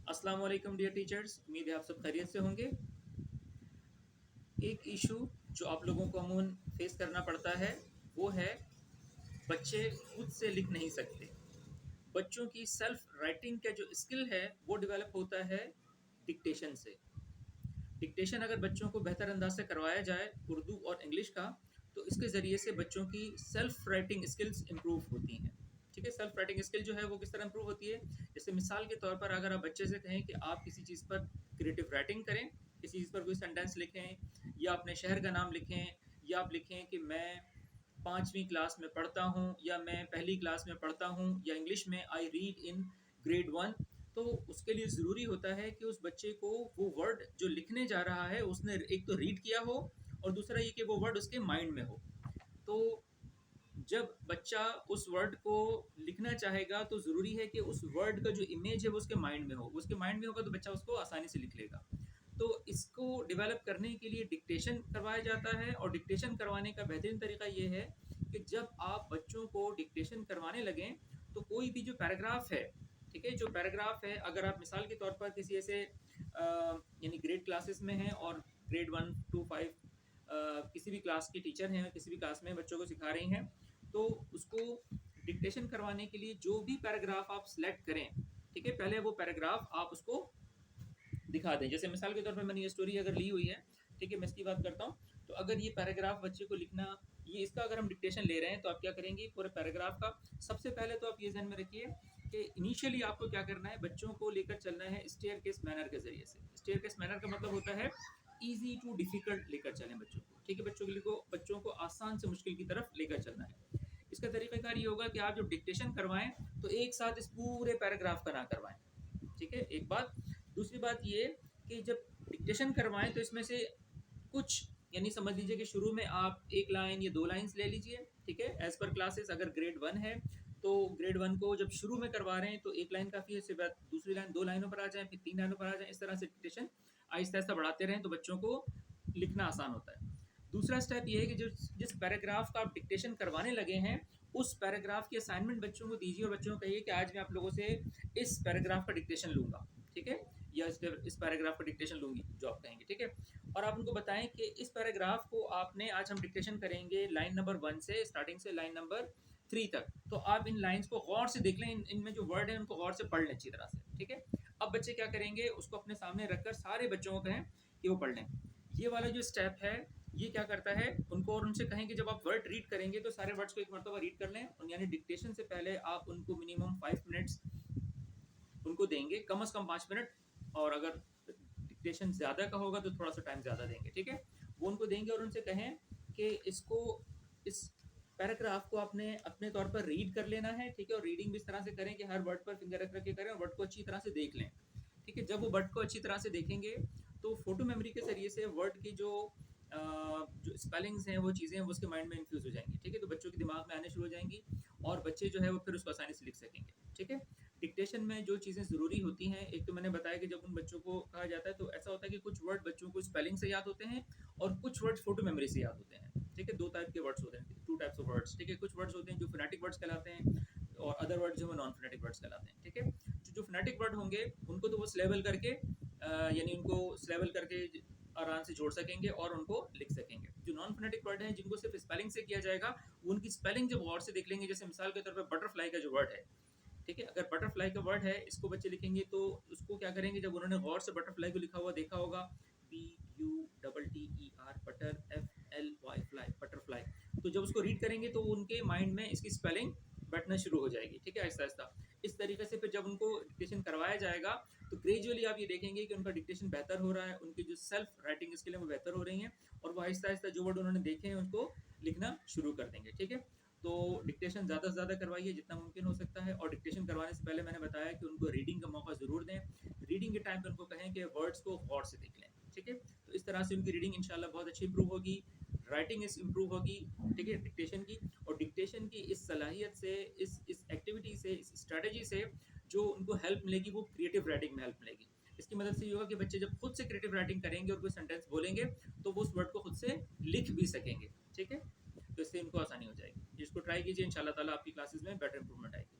अस्सलाम वालेकुम dear teachers, उम्मीद है आप सब खैरियत से होंगे। एक इशू जो आप लोगों को अमूमन फेस करना पड़ता है वो है बच्चे खुद से लिख नहीं सकते। बच्चों की सेल्फ राइटिंग का जो स्किल है वो डेवलप होता है डिक्टेशन से। डिक्टेशन अगर बच्चों को बेहतर अंदाज से करवाया जाए उर्दू और इंग्लिश का, तो इसके ज़रिए से बच्चों की सेल्फ राइटिंग स्किल्स इम्प्रूव होती हैं। ठीक है, सेल्फ राइटिंग स्किल जो है वो किस तरह इम्प्रूव होती है। जैसे मिसाल के तौर पर अगर आप बच्चे से कहें कि आप किसी चीज़ पर क्रिएटिव राइटिंग करें, किसी चीज़ पर कोई सेंटेंस लिखें या अपने शहर का नाम लिखें, या आप लिखें कि मैं 5वीं क्लास में पढ़ता हूँ या मैं पहली क्लास में पढ़ता हूँ, या इंग्लिश में आई रीड इन ग्रेड 1। तो उसके लिए ज़रूरी होता है कि उस बच्चे को वो वर्ड जो लिखने जा रहा है उसने एक तो रीड किया हो, और दूसरा ये कि वो वर्ड उसके माइंड में हो। तो जब बच्चा उस वर्ड को लिखना चाहेगा तो ज़रूरी है कि उस वर्ड का जो इमेज है वो उसके माइंड में हो। उसके माइंड में होगा तो बच्चा उसको आसानी से लिख लेगा। तो इसको डेवलप करने के लिए डिक्टेशन करवाया जाता है, और डिक्टेशन करवाने का बेहतरीन तरीका ये है कि जब आप बच्चों को डिक्टेशन करवाने लगें तो कोई भी जो पैराग्राफ है, ठीक है, जो पैराग्राफ है, अगर आप मिसाल के तौर पर किसी ऐसे यानी ग्रेड क्लासेस में हैं और ग्रेड 1 to 5 किसी भी क्लास की टीचर हैं, किसी भी क्लास में बच्चों को सिखा रही हैं, तो उसको डिक्टेशन करवाने के लिए जो भी पैराग्राफ आप सिलेक्ट करें, ठीक है, पहले वो पैराग्राफ आप उसको दिखा दें। जैसे मिसाल के तौर पर मैंने ये स्टोरी अगर ली हुई है, ठीक है, मैं इसकी बात करता हूँ। तो अगर ये पैराग्राफ बच्चे को लिखना, ये इसका अगर हम डिक्टेशन ले रहे हैं तो आप क्या करेंगे, पूरे पैराग्राफ का सबसे पहले तो आप ये ध्यान में रखिए कि इनिशियली आपको क्या करना है, बच्चों को लेकर चलना है स्टेयर केस मैनर के जरिए से। स्टेयर केस मैनर का मतलब होता है ईजी टू डिफिकल्ट लेकर चलें बच्चों को, ठीक है, बच्चों को आसान से मुश्किल की तरफ लेकर चलना है। इसका तरीकाकार ये होगा कि आप जब डिक्टेशन करवाएं तो एक साथ इस पूरे पैराग्राफ का ना करवाएं, ठीक है, एक बात। दूसरी बात ये कि जब डिक्टेशन करवाएं तो इसमें से कुछ, यानी समझ लीजिए कि शुरू में आप एक लाइन या 2 लाइन्स ले लीजिए, ठीक है, एज पर क्लासेस। अगर ग्रेड 1 है तो ग्रेड 1 को जब शुरू में करवा रहे हैं तो 1 लाइन काफ़ी है, उसके बाद दूसरी लाइन 2 लाइनों पर आ जाए, फिर 3 लाइनों पर आ जाए, इस तरह से डिक्टेशन आहिस्ता-आहिस्ता बढ़ाते रहें तो बच्चों को लिखना आसान होता है। दूसरा स्टेप ये है कि जिस पैराग्राफ का आप डिक्टेशन करवाने लगे हैं, उस पैराग्राफ की असाइनमेंट बच्चों को दीजिए और बच्चों को कहिए कि आज मैं आप लोगों से इस पैराग्राफ का डिक्टेशन लूँगा, ठीक है? या इस पैराग्राफ का डिक्टेशन लूँगी, जो आप कहेंगे, ठीक है? और आप उनको बताएँ कि इस पैराग्राफ को आपने आज हम डिक्टेशन करेंगे लाइन नंबर 1 से स्टार्टिंग से लाइन नंबर 3 तक। तो आप इन लाइन्स को गौर से देख लें, इनमें जो वर्ड हैं उनको गौर से पढ़ लें अच्छी तरह से, ठीक है? अब बच्चे क्या करेंगे, उसको अपने सामने रखकर सारे बच्चों को कहें कि वो पढ़ लें। ये वाला जो स्टेप है, ये क्या करता है, उनको और उनसे कहें कि जब आप वर्ड रीड करेंगे तो सारे वर्ड्स को एक मरतबा रीड कर लें, यानी डिक्टेशन से पहले आप उनको मिनिमम 5 मिनट्स उनको देंगे, कम से कम 5 मिनट। और अगर डिक्टेशन ज़्यादा का होगा तो थोड़ा सा टाइम ज़्यादा देंगे, ठीक है? वो उनको देंगे और उनसे कहें कि इस पैराग्राफ को आपने अपने तौर पर रीड कर लेना है, ठीक है? और रीडिंग भी इस तरह से करें कि हर वर्ड पर फिंगर रख रख के करें और वर्ड को अच्छी तरह से देख लें, ठीक है? जब वो वर्ड को अच्छी तरह से देखेंगे तो फोटो मेमोरी के ज़रिए से वर्ड की जो स्पेलिंग्स हैं, वो चीज़ें हैं, वो उसके माइंड में इन्फ्यूज़ हो जाएँगी, ठीक है? तो बच्चों के दिमाग में आने शुरू हो जाएँगी और बच्चे जो है वो फिर उसको आसानी से लिख सकेंगे, ठीक है? डिक्टेशन में जो चीज़ें ज़रूरी होती हैं, एक तो मैंने बताया कि जब उन बच्चों को कहा जाता है तो ऐसा होता है कि कुछ वर्ड बच्चों को स्पेलिंग से याद होते हैं और कुछ वर्ड्स फोटो मेमोरी से याद होते हैं, ठीक है? 2 टाइप के वर्ड्स होते हैं, 2 टाइप्स ऑफ वर्ड्स, ठीक है? कुछ वर्ड्स होते हैं जो फोनेटिक वर्ड्स कहलाते हैं और अदर वर्ड्स जो है नॉन फोनेटिक वर्ड्स कहलाते हैं, ठीक है? जो फोनेटिक वर्ड होंगे उनको तो वो सिलेबल करके यानी उनको सिलेबल करके आराम से जोड़ सकेंगे और उनको लिख सकेंगे। जो नॉन फोनेटिक वर्ड हैं जिनको सिर्फ स्पेलिंग से किया जाएगा, उनकी स्पेलिंग जब गौर से देख लेंगे, जैसे मिसाल के तौर पर बटरफ्लाई का जो वर्ड है, ठीक है, अगर बटरफ्लाई का वर्ड है इसको बच्चे लिखेंगे तो उसको क्या करेंगे, जब उन्होंने गौर से बटरफ्लाई को लिखा हुआ देखा होगा, BUTTER butter FLY fly, butterfly, तो जब उसको रीड करेंगे तो उनके माइंड में इसकी स्पेलिंग बैठना शुरू हो जाएगी, ठीक है, आहिस्ता आहिस्ता। इस तरीके से फिर जब उनको डिक्टेशन करवाया जाएगा तो ग्रेजुअली आप ये देखेंगे कि उनका डिक्टेशन बेहतर हो रहा है, उनकी जो सेल्फ राइटिंग स्किल है वो बेहतर हो रही हैं, और वो आहिस्ता आहिस्ता जो वर्ड उन्होंने देखे हैं उनको लिखना शुरू कर देंगे, ठीक है। तो डिक्टेशन ज़्यादा से ज़्यादा करवाइए जितना मुमकिन हो सकता है, और डिक्टेशन करवाने से पहले मैंने बताया कि उनको रीडिंग का मौका ज़रूर दें। रीडिंग के टाइम पे उनको कहें कि वर्ड्स को गौर से देख लें, ठीक है। तो इस तरह से उनकी रीडिंग इंशाल्लाह बहुत अच्छी इंप्रूव होगी, राइटिंग इस इंप्रूव होगी, ठीक है, डिक्टेशन की। और डिक्टेशन की इस सलाहियत से, इस एक्टिविटी से, इस स्ट्रैटेजी से जो उनको हेल्प मिलेगी वो क्रिएटिव राइटिंग में हेल्प मिलेगी। इसकी मदद से ये होगा कि बच्चे जब खुद से क्रिएटिव राइटिंग करेंगे और कोई सेंटेंस बोलेंगे तो वो उस वर्ड को खुद से लिख भी सकेंगे, ठीक है। तो इससे इनको आसानी हो जाएगी। इसको ट्राई कीजिए, इंशाल्लाह ताला आपकी क्लासेस में बेटर इंप्रूवमेंट आएगी।